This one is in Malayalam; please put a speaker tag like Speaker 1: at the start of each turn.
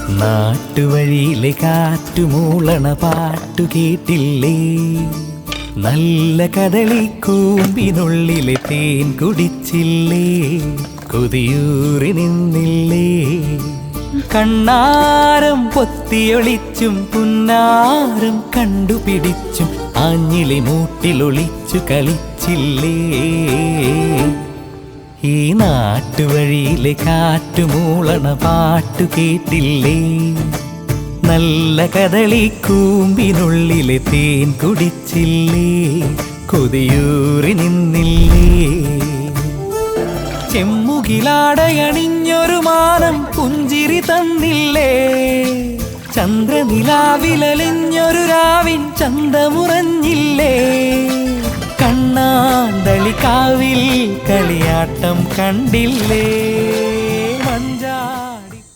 Speaker 1: നാട്ടുവഴിയിലെ കാറ്റുമൂളണ പാട്ടു കേട്ടില്ലേ? നല്ല കദളിക്കൂമ്പിനുള്ളിലെ തേൻ കുടിച്ചില്ലേ? കൊതിയൂറി നിന്നില്ലേ? കണ്ണാരം പൊത്തിയൊളിച്ചും പുന്നാരം കണ്ടുപിടിച്ചും ആഞ്ഞിലി മൂട്ടിലൊളിച്ചു കളിച്ചില്ലേ? ഈ നാട്ടുവഴിയിലെ കാറ്റുമൂളണ പാട്ടു കേട്ടില്ലേ? നല്ല കദളിക്കൂമ്പിനുള്ളിലെ തേൻ കുടിച്ചില്ലേ? കൊതിയൂറി നിന്നില്ലേ? ചെമ്മുകിലാടയണിഞ്ഞൊരു മാനം പുഞ്ചിരി തന്നില്ലേ? ചന്ദ്രനിലാവിലലിഞ്ഞൊരു രാവിൻ ചന്തമുറഞ്ഞില്ലേ? കണ്ണാന്തളിക്കാവിൽ കളിയാട്ടം കണ്ടില്ലേ?